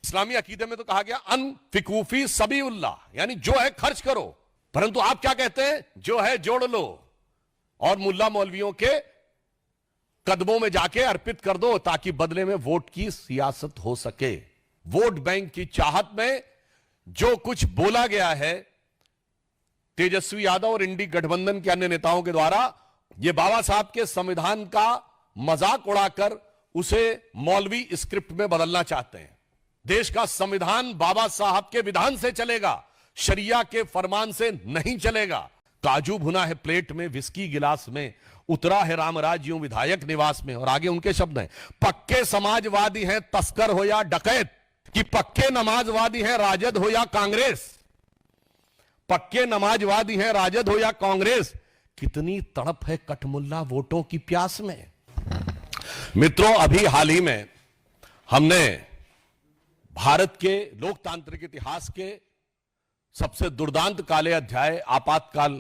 इस्लामी अकीदे में तो कहा गया अनफिकूफी सबीउल्लाह, यानी जो है खर्च करो, परंतु आप क्या कहते हैं, जो है जोड़ लो और मुल्ला मौलवियों के कदमों में जाके अर्पित कर दो ताकि बदले में वोट की सियासत हो सके। वोट बैंक की चाहत में जो कुछ बोला गया है तेजस्वी यादव और इंडी गठबंधन के अन्य नेताओं के द्वारा, यह बाबा साहब के संविधान का मजाक उड़ाकर उसे मौलवी स्क्रिप्ट में बदलना चाहते हैं। देश का संविधान बाबा साहब के विधान से चलेगा, शरिया के फरमान से नहीं चलेगा। काजू भुना है प्लेट में, विस्की गिलास में, उतरा है रामराज यूं विधायक निवास में। और आगे उनके शब्द हैं, पक्के समाजवादी हैं तस्कर हो या डकैत, कि पक्के नमाजवादी हैं राजद हो या कांग्रेस, पक्के नमाजवादी हैं राजद हो या कांग्रेस, कितनी तड़प है कठमुल्ला वोटों की प्यास में। मित्रों, अभी हाल ही में हमने भारत के लोकतांत्रिक इतिहास के सबसे दुर्दांत काले अध्याय आपातकाल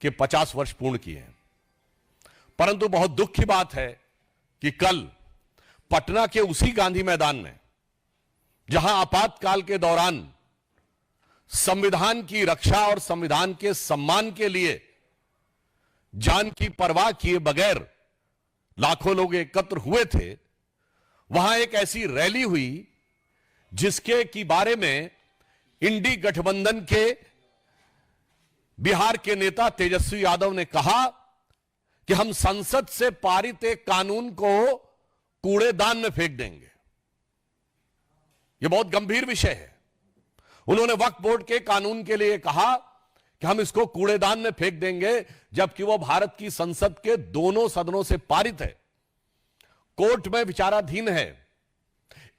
के 50 वर्ष पूर्ण किए हैं। परंतु बहुत दुख की बात है कि कल पटना के उसी गांधी मैदान में, जहां आपातकाल के दौरान संविधान की रक्षा और संविधान के सम्मान के लिए जान की परवाह किए बगैर लाखों लोग एकत्र हुए थे, वहां एक ऐसी रैली हुई जिसके की बारे में इंडी गठबंधन के बिहार के नेता तेजस्वी यादव ने कहा कि हम संसद से पारित एक कानून को कूड़ेदान में फेंक देंगे। यह बहुत गंभीर विषय है। उन्होंने वक्फ बोर्ड के कानून के लिए कहा कि हम इसको कूड़ेदान में फेंक देंगे, जबकि वह भारत की संसद के दोनों सदनों से पारित है, कोर्ट में विचाराधीन है।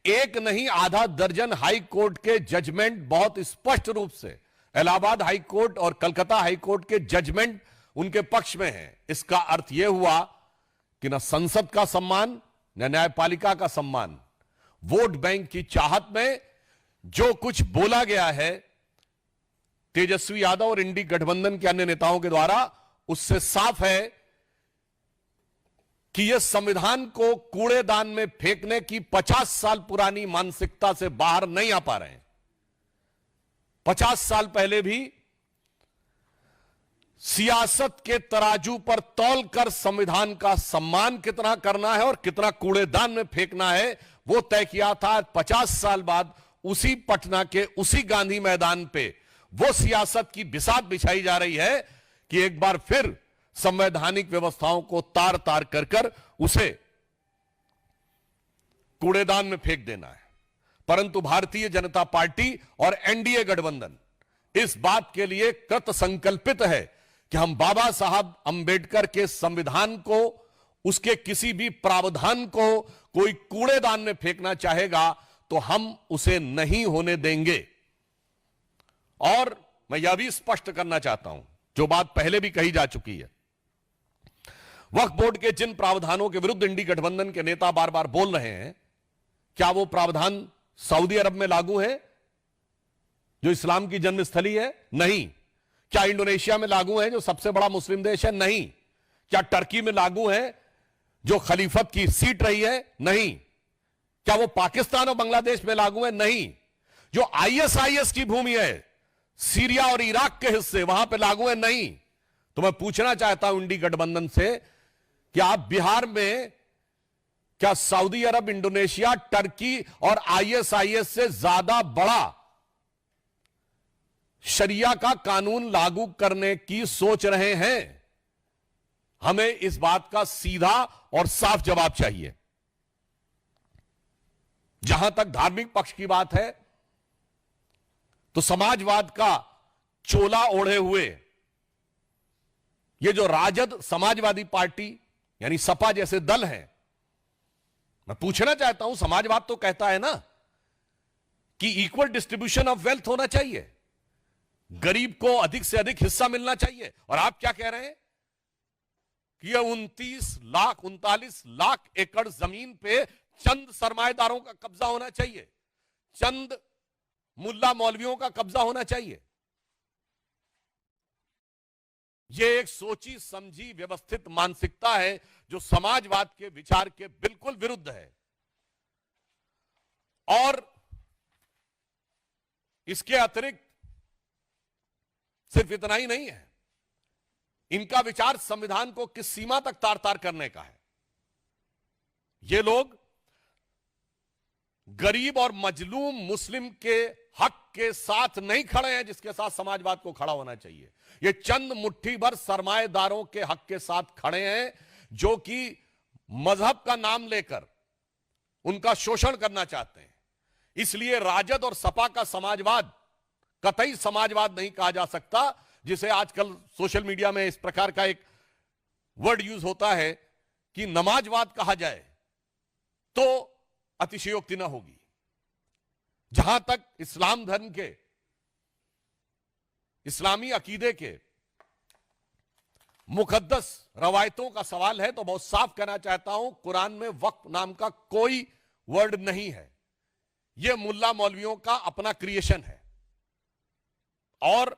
एक नहीं आधा दर्जन हाई कोर्ट के जजमेंट बहुत स्पष्ट रूप से, इलाहाबाद हाई कोर्ट और कलकत्ता हाई कोर्ट के जजमेंट उनके पक्ष में है। इसका अर्थ यह हुआ कि न संसद का सम्मान न न्यायपालिका का सम्मान। वोट बैंक की चाहत में जो कुछ बोला गया है तेजस्वी यादव और इंडी गठबंधन के अन्य नेताओं के द्वारा, उससे साफ है कि यह संविधान को कूड़ेदान में फेंकने की 50 साल पुरानी मानसिकता से बाहर नहीं आ पा रहे हैं। 50 साल पहले भी सियासत के तराजू पर तौलकर संविधान का सम्मान कितना करना है और कितना कूड़ेदान में फेंकना है वो तय किया था। 50 साल बाद उसी पटना के उसी गांधी मैदान पे वो सियासत की बिसात बिछाई जा रही है कि एक बार फिर संवैधानिक व्यवस्थाओं को तार तार कर कर उसे कूड़ेदान में फेंक देना है। परंतु भारतीय जनता पार्टी और एनडीए गठबंधन इस बात के लिए कृत संकल्पित है कि हम बाबा साहब अंबेडकर के संविधान को, उसके किसी भी प्रावधान को कोई कूड़ेदान में फेंकना चाहेगा तो हम उसे नहीं होने देंगे। और मैं यह भी स्पष्ट करना चाहता हूं, जो बात पहले भी कही जा चुकी है, वक्फ बोर्ड के जिन प्रावधानों के विरुद्ध इंडी गठबंधन के नेता बार बार बोल रहे हैं, क्या वो प्रावधान सऊदी अरब में लागू है जो इस्लाम की जन्मस्थली है? नहीं। क्या इंडोनेशिया में लागू है जो सबसे बड़ा मुस्लिम देश है? नहीं। क्या टर्की में लागू है जो खलीफत की सीट रही है? नहीं। क्या वो पाकिस्तान और बांग्लादेश में लागू है? नहीं। जो आईएसआईएस की भूमि है, सीरिया और इराक के हिस्से, वहां पे लागू है? नहीं। तो मैं पूछना चाहता हूं इंडी गठबंधन से कि आप बिहार में क्या सऊदी अरब, इंडोनेशिया, टर्की और आईएसआईएस से ज्यादा बड़ा शरिया का कानून लागू करने की सोच रहे हैं? हमें इस बात का सीधा और साफ जवाब चाहिए। जहां तक धार्मिक पक्ष की बात है, तो समाजवाद का चोला ओढ़े हुए ये जो राजद समाजवादी पार्टी यानी सपा जैसे दल हैं, मैं पूछना चाहता हूं, समाजवाद तो कहता है ना कि इक्वल डिस्ट्रीब्यूशन ऑफ वेल्थ होना चाहिए, गरीब को अधिक से अधिक हिस्सा मिलना चाहिए। और आप क्या कह रहे हैं कि यह 39 लाख एकड़ जमीन पे चंद सरमाएदारों का कब्जा होना चाहिए, चंद मुल्ला मौलवियों का कब्जा होना चाहिए। यह एक सोची समझी व्यवस्थित मानसिकता है जो समाजवाद के विचार के बिल्कुल विरुद्ध है। और इसके अतिरिक्त सिर्फ इतना ही नहीं है, इनका विचार संविधान को किस सीमा तक तार तार करने का है। ये लोग गरीब और मजलूम मुस्लिम के हक के साथ नहीं खड़े हैं, जिसके साथ समाजवाद को खड़ा होना चाहिए। ये चंद मुट्ठी भर सरमाएदारों के हक के साथ खड़े हैं, जो कि मजहब का नाम लेकर उनका शोषण करना चाहते हैं। इसलिए राजद और सपा का समाजवाद कतई समाजवाद नहीं कहा जा सकता, जिसे आजकल सोशल मीडिया में इस प्रकार का एक वर्ड यूज होता है कि नमाजवाद कहा जाए तो अतिशयोक्ति न होगी। जहां तक इस्लाम धर्म के, इस्लामी अकीदे के मुकद्दस रवायतों का सवाल है तो बहुत साफ कहना चाहता हूं, कुरान में वक्फ नाम का कोई वर्ड नहीं है। यह मुल्ला मौलवियों का अपना क्रिएशन है। और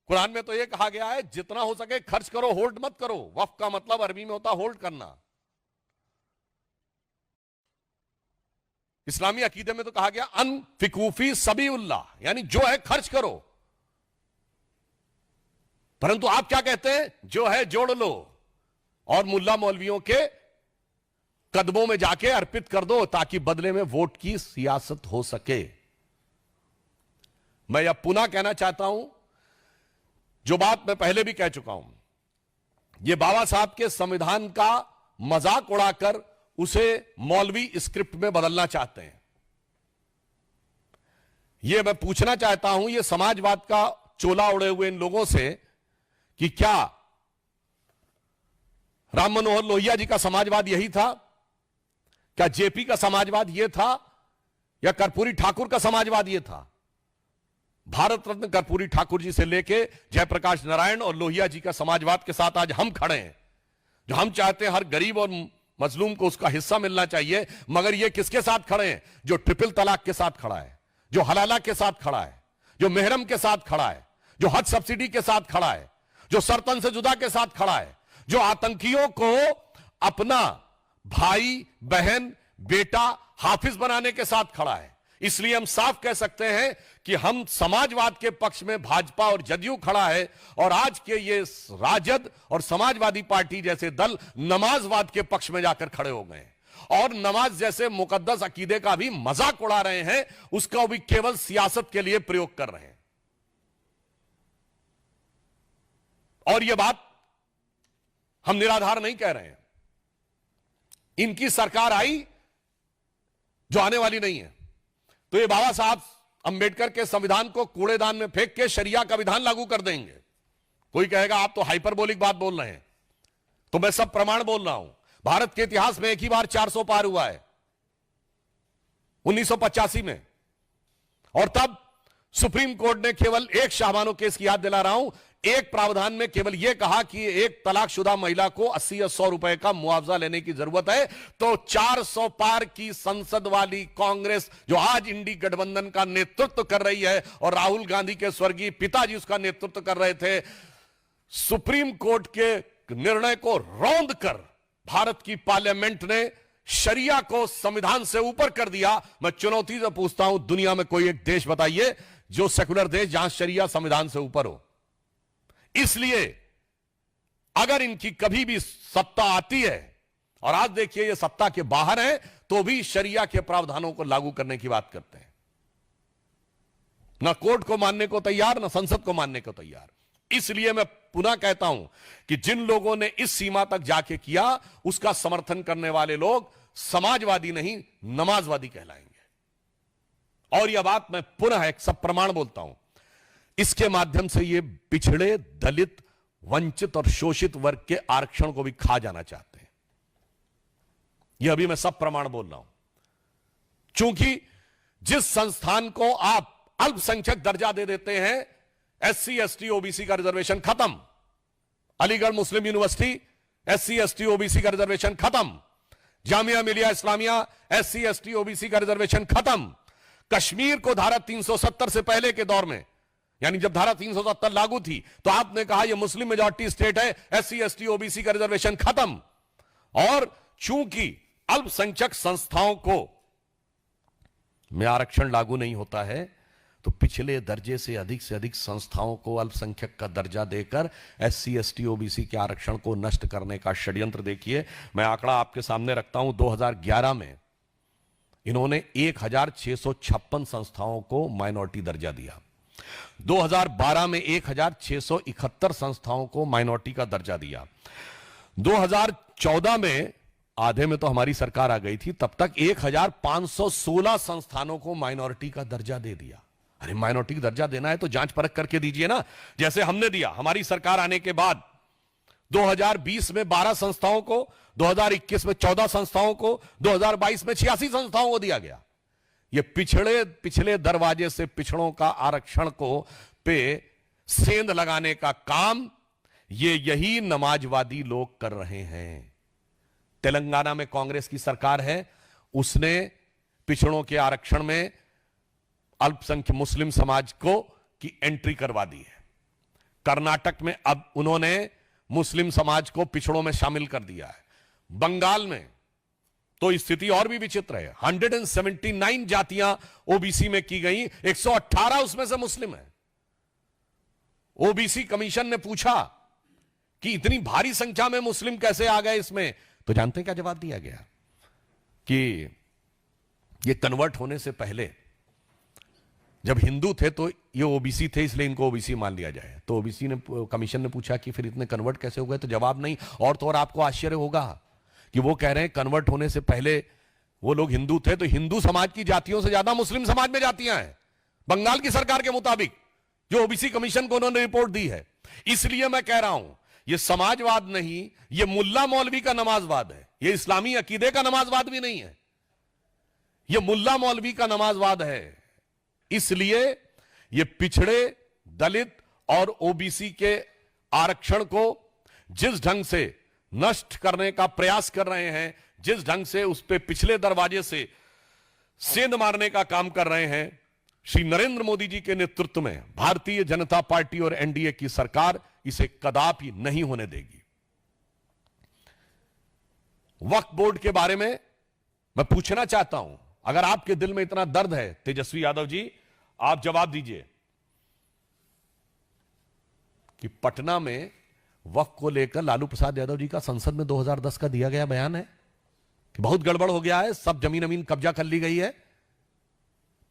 कुरान में तो यह कहा गया है जितना हो सके खर्च करो, होल्ड मत करो। वक्फ का मतलब अरबी में होता होल्ड करना। इस्लामी अकीदे में तो कहा गया अनफिकूफी सबीउल्लाह, यानी जो है खर्च करो। परंतु आप क्या कहते हैं, जो है जोड़ लो और मुल्ला मौलवियों के कदमों में जाके अर्पित कर दो, ताकि बदले में वोट की सियासत हो सके। मैं यह पुनः कहना चाहता हूं, जो बात मैं पहले भी कह चुका हूं, यह बाबा साहब के संविधान का मजाक उड़ाकर उसे मौलवी स्क्रिप्ट में बदलना चाहते हैं। यह मैं पूछना चाहता हूं, यह समाजवाद का चोला उड़े हुए इन लोगों से, कि क्या राम मनोहर लोहिया जी का समाजवाद यही था? क्या जेपी का समाजवाद यह था? या कर्पूरी ठाकुर का समाजवाद यह था? भारत रत्न कर्पूरी ठाकुर जी से लेके जयप्रकाश नारायण और लोहिया जी का समाजवाद के साथ आज हम खड़े हैं, जो हम चाहते हैं हर गरीब और मजलूम को उसका हिस्सा मिलना चाहिए। मगर ये किसके साथ खड़े हैं? जो ट्रिपल तलाक के साथ खड़ा है, जो हलाला के साथ खड़ा है, जो मेहरम के साथ खड़ा है, जो हज सब्सिडी के साथ खड़ा है, जो सरतन से जुदा के साथ खड़ा है, जो आतंकियों को अपना भाई, बहन, बेटा, हाफिज बनाने के साथ खड़ा है। इसलिए हम साफ कह सकते हैं कि हम समाजवाद के पक्ष में भाजपा और जदयू खड़ा है, और आज के ये राजद और समाजवादी पार्टी जैसे दल नमाजवाद के पक्ष में जाकर खड़े हो गए और नमाज जैसे मुकद्दस अकीदे का भी मजाक उड़ा रहे हैं, उसका भी केवल सियासत के लिए प्रयोग कर रहे हैं। और यह बात हम निराधार नहीं कह रहे हैं। इनकी सरकार आई जो आने वाली नहीं है, तो ये बाबा साहब अंबेडकर के संविधान को कूड़ेदान में फेंक के शरिया का विधान लागू कर देंगे। कोई कहेगा आप तो हाइपरबोलिक बात बोल रहे हैं, तो मैं सब प्रमाण बोल रहा हूं। भारत के इतिहास में एक ही बार 400 पार हुआ है, 1985 में, और तब सुप्रीम कोर्ट ने केवल एक शाहबानो केस की याद दिला रहा हूं, एक प्रावधान में केवल यह कहा कि एक तलाकशुदा महिला को 80 या 100 रुपए का मुआवजा लेने की जरूरत है। तो 400 पार की संसद वाली कांग्रेस, जो आज इंडी गठबंधन का नेतृत्व कर रही है और राहुल गांधी के स्वर्गीय पिताजी उसका नेतृत्व कर रहे थे, सुप्रीम कोर्ट के निर्णय को रौंद कर भारत की पार्लियामेंट ने शरिया को संविधान से ऊपर कर दिया। मैं चुनौती से पूछता हूं, दुनिया में कोई एक देश बताइए जो सेकुलर देश जहां शरिया संविधान से ऊपर हो। इसलिए अगर इनकी कभी भी सत्ता आती है, और आज देखिए ये सत्ता के बाहर है, तो भी शरिया के प्रावधानों को लागू करने की बात करते हैं। ना कोर्ट को मानने को तैयार, ना संसद को मानने को तैयार। इसलिए मैं पुनः कहता हूं कि जिन लोगों ने इस सीमा तक जाके किया, उसका समर्थन करने वाले लोग समाजवादी नहीं, नमाजवादी कहलाएंगे। और यह बात मैं पुनः एक सब प्रमाण बोलता हूं, इसके माध्यम से ये पिछड़े, दलित, वंचित और शोषित वर्ग के आरक्षण को भी खा जाना चाहते हैं। यह अभी मैं सब प्रमाण बोल रहा हूं। चूंकि जिस संस्थान को आप अल्पसंख्यक दर्जा दे देते हैं, SC, ST, OBC का रिजर्वेशन खत्म। अलीगढ़ मुस्लिम यूनिवर्सिटी SC, ST, OBC का रिजर्वेशन खत्म। Jamia Millia Islamia SC, ST, OBC का रिजर्वेशन खत्म। कश्मीर को धारा 370 से पहले के दौर में, यानी जब धारा 370 लागू थी, तो आपने कहा यह मुस्लिम मेजॉरिटी स्टेट है, SC, ST, OBC का रिजर्वेशन खत्म। और चूंकि अल्पसंख्यक संस्थाओं को में आरक्षण लागू नहीं होता है, तो पिछले दर्जे से अधिक संस्थाओं को अल्पसंख्यक का दर्जा देकर एससी एसटी ओबीसी के आरक्षण को नष्ट करने का षड्यंत्र देखिए। मैं आंकड़ा आपके सामने रखता हूं, 2011 में इन्होंने 1656 संस्थाओं को माइनॉरिटी दर्जा दिया, 2012 में 1671 संस्थाओं को माइनॉरिटी का दर्जा दिया, 2014 में आधे में तो हमारी सरकार आ गई थी, तब तक 1516 संस्थानों को माइनॉरिटी का दर्जा दे दिया। अरे माइनॉरिटी का दर्जा देना है तो जांच परख करके दीजिए ना, जैसे हमने दिया। हमारी सरकार आने के बाद 2020 में 12 संस्थाओं को, 2021 में 14 संस्थाओं को, 2022 में 86 संस्थाओं को दिया गया। ये पिछले दरवाजे से पिछड़ों का आरक्षण को पे सेंध लगाने का काम यही नमाजवादी लोग कर रहे हैं। तेलंगाना में कांग्रेस की सरकार है, उसने पिछड़ों के आरक्षण में अल्पसंख्यक मुस्लिम समाज को की एंट्री करवा दी है। कर्नाटक में अब उन्होंने मुस्लिम समाज को पिछड़ों में शामिल कर दिया है। बंगाल में तो स्थिति और भी विचित्र है, 179 जातियां ओबीसी में की गई, 118 उसमें से मुस्लिम है। ओबीसी कमीशन ने पूछा कि इतनी भारी संख्या में मुस्लिम कैसे आ गए इसमें, तो जानते हैं क्या जवाब दिया गया? कि ये कन्वर्ट होने से पहले जब हिंदू थे तो ये ओबीसी थे, इसलिए इनको ओबीसी मान लिया जाए। तो ओबीसी ने कमीशन ने पूछा कि फिर इतने कन्वर्ट कैसे हो गए, तो जवाब नहीं। और तो और आपको आश्चर्य होगा कि वो कह रहे हैं कन्वर्ट होने से पहले वो लोग हिंदू थे, तो हिंदू समाज की जातियों से ज्यादा मुस्लिम समाज में जातियां हैं, बंगाल की सरकार के मुताबिक, जो ओबीसी कमीशन को उन्होंने रिपोर्ट दी है। इसलिए मैं कह रहा हूं, ये समाजवाद नहीं, ये मुल्ला मौलवी का नमाजवाद है। ये इस्लामी अकीदे का नमाजवाद भी नहीं है, ये मुल्ला मौलवी का नमाजवाद है। इसलिए ये पिछड़े, दलित और ओबीसी के आरक्षण को जिस ढंग से नष्ट करने का प्रयास कर रहे हैं, जिस ढंग से उस पे पिछले दरवाजे से सेंध मारने का काम कर रहे हैं, श्री नरेंद्र मोदी जी के नेतृत्व में भारतीय जनता पार्टी और एनडीए की सरकार इसे कदापि नहीं होने देगी। वक्फ बोर्ड के बारे में मैं पूछना चाहता हूं, अगर आपके दिल में इतना दर्द है तेजस्वी यादव जी, आप जवाब दीजिए कि पटना में वक्फ को लेकर लालू प्रसाद यादव जी का संसद में 2010 का दिया गया बयान है कि बहुत गड़बड़ हो गया है, सब जमीन अमीन कब्जा कर ली गई है।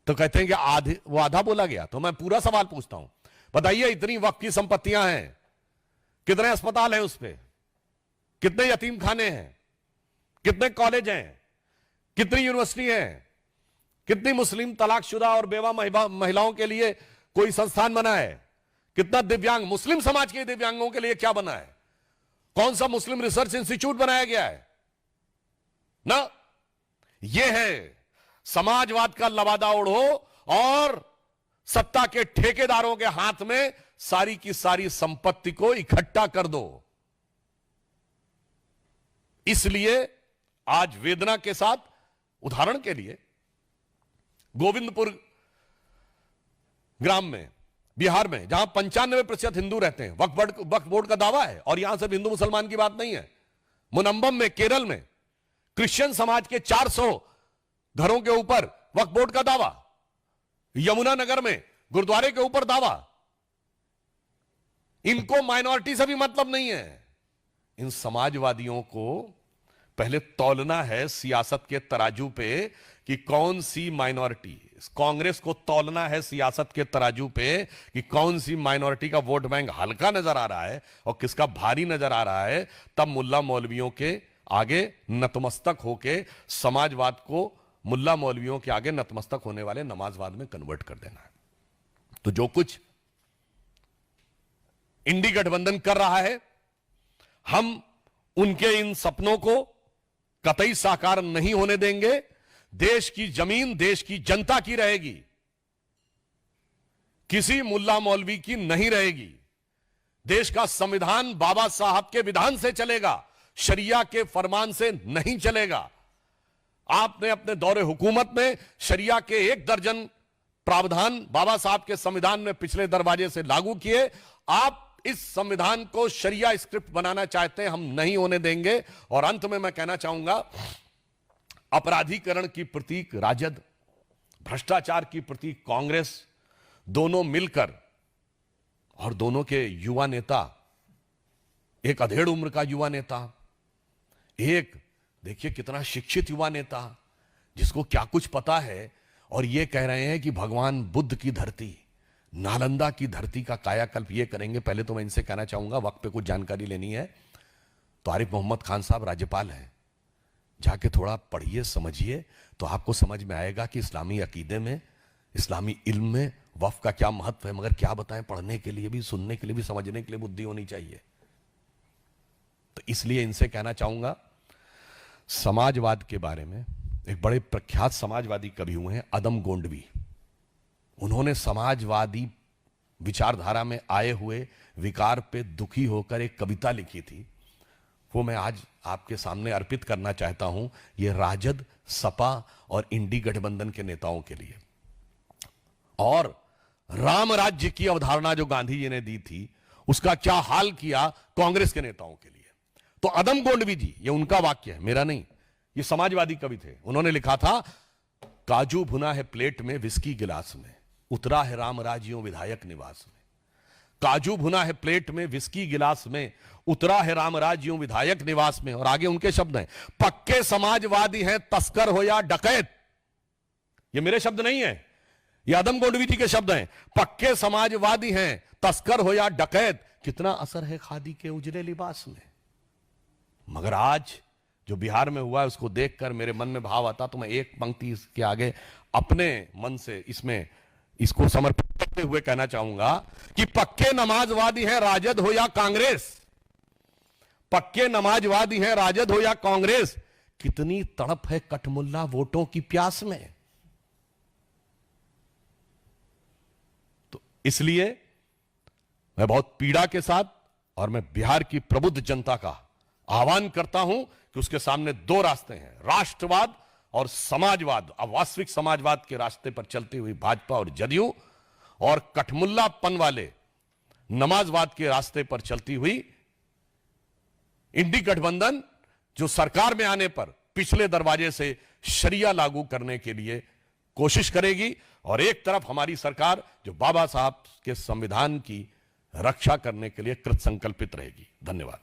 तो कहते हैं कि वो आधा बोला गया। तो मैं पूरा सवाल पूछता हूं, बताइए इतनी वक्फ की संपत्तियां हैं, कितने अस्पताल हैं उस पे, कितने यतीम खाने हैं, कितने कॉलेज हैं, कितनी यूनिवर्सिटी हैं, कितनी मुस्लिम तलाकशुदा और बेवा महिलाओं के लिए कोई संस्थान बना है, कितना दिव्यांग मुस्लिम समाज के दिव्यांगों के लिए क्या बना है, कौन सा मुस्लिम रिसर्च इंस्टीट्यूट बनाया गया है ना। यह है समाजवाद का लबादा ओढ़ो और सत्ता के ठेकेदारों के हाथ में सारी की सारी संपत्ति को इकट्ठा कर दो। इसलिए आज वेदना के साथ, उदाहरण के लिए गोविंदपुर ग्राम में, बिहार में, जहां 95% हिंदू रहते हैं, वक्फ बोर्ड का दावा है। और यहां सिर्फ हिंदू मुसलमान की बात नहीं है, मुनम्बम में, केरल में क्रिश्चियन समाज के 400 घरों के ऊपर वक्फ बोर्ड का दावा, यमुनानगर में गुरुद्वारे के ऊपर दावा। इनको माइनॉरिटी से भी मतलब नहीं है। इन समाजवादियों को पहले तौलना है सियासत के तराजू पे कि कौन सी माइनॉरिटी, कांग्रेस को तौलना है सियासत के तराजू पे कि कौन सी माइनॉरिटी का वोट बैंक हल्का नजर आ रहा है और किसका भारी नजर आ रहा है। तब मुल्ला मौलवियों के आगे नतमस्तक होके समाजवाद को मुल्ला मौलवियों के आगे नतमस्तक होने वाले नमाजवाद में कन्वर्ट कर देना है। तो जो कुछ इंडी गठबंधन कर रहा है, हम उनके इन सपनों को कतई साकार नहीं होने देंगे। देश की जमीन देश की जनता की रहेगी, किसी मुल्ला मौलवी की नहीं रहेगी। देश का संविधान बाबा साहब के विधान से चलेगा, शरिया के फरमान से नहीं चलेगा। आपने अपने दौरे हुकूमत में शरिया के 1 दर्जन प्रावधान बाबा साहब के संविधान में पिछले दरवाजे से लागू किए। आप इस संविधान को शरिया स्क्रिप्ट बनाना चाहते हैं, हम नहीं होने देंगे। और अंत में मैं कहना चाहूंगा, अपराधीकरण की प्रतीक राजद, भ्रष्टाचार की प्रतीक कांग्रेस, दोनों मिलकर, और दोनों के युवा नेता, एक अधेड़ उम्र का युवा नेता, एक देखिए कितना शिक्षित युवा नेता जिसको क्या कुछ पता है, और ये कह रहे हैं कि भगवान बुद्ध की धरती, नालंदा की धरती का कायाकल्प ये करेंगे। पहले तो मैं इनसे कहना चाहूंगा, वक्त पे कुछ जानकारी लेनी है तो आरिफ मोहम्मद खान साहब राज्यपाल हैं, जाके थोड़ा पढ़िए समझिए तो आपको समझ में आएगा कि इस्लामी अकीदे में, इस्लामी इल्म में वक्फ का क्या महत्व है। मगर क्या बताएं, पढ़ने के लिए भी, सुनने के लिए भी, समझने के लिए बुद्धि होनी चाहिए। तो इसलिए इनसे कहना चाहूंगा, समाजवाद के बारे में एक बड़े प्रख्यात समाजवादी कवि हुए हैं अदम गोंडवी, उन्होंने समाजवादी विचारधारा में आए हुए विकार पे दुखी होकर एक कविता लिखी थी, वो मैं आज आपके सामने अर्पित करना चाहता हूं। ये राजद, सपा और इंडी गठबंधन के नेताओं के लिए। और राम राज्य की अवधारणा जो गांधी जी ने दी थी, उसका क्या हाल किया कांग्रेस के नेताओं के लिए। तो अदम गोंडवी जी, ये उनका वाक्य है, मेरा नहीं, ये समाजवादी कवि थे। उन्होंने लिखा था, काजू भुना है प्लेट में विस्की गिलास में, उतरा है राम राज्यों विधायक निवास में। काजू भुना है प्लेट में विस्की गिलास में, उतरा है राम राज्यों विधायक निवास में। और आगे उनके शब्द हैं, पक्के समाजवादी हैं तस्कर हो या डकैत। ये मेरे शब्द नहीं है, ये आदम गोंडवी जी के शब्द हैं। पक्के समाजवादी हैं तस्कर हो या डकैत, कितना असर है खादी के उजले लिबास में। मगर आज जो बिहार में हुआ है, उसको देखकर मेरे मन में भाव आता, तो मैं एक पंक्ति इसके आगे अपने मन से इसको समर्पित करते हुए कहना चाहूंगा कि पक्के नमाजवादी हैं राजद हो या कांग्रेस, पक्के नमाजवादी हैं राजद हो या कांग्रेस, कितनी तड़प है कठमुल्ला वोटों की प्यास में। तो इसलिए मैं बहुत पीड़ा के साथ, और मैं बिहार की प्रबुद्ध जनता का आह्वान करता हूं कि उसके सामने दो रास्ते हैं, राष्ट्रवाद और समाजवाद। अब वास्तविक समाजवाद के रास्ते पर चलती हुई भाजपा और जदयू, और कठमुल्लापन वाले नमाजवाद के रास्ते पर चलती हुई इंडी गठबंधन, जो सरकार में आने पर पिछले दरवाजे से शरिया लागू करने के लिए कोशिश करेगी, और एक तरफ हमारी सरकार जो बाबा साहब के संविधान की रक्षा करने के लिए कृत संकल्पित रहेगी। धन्यवाद।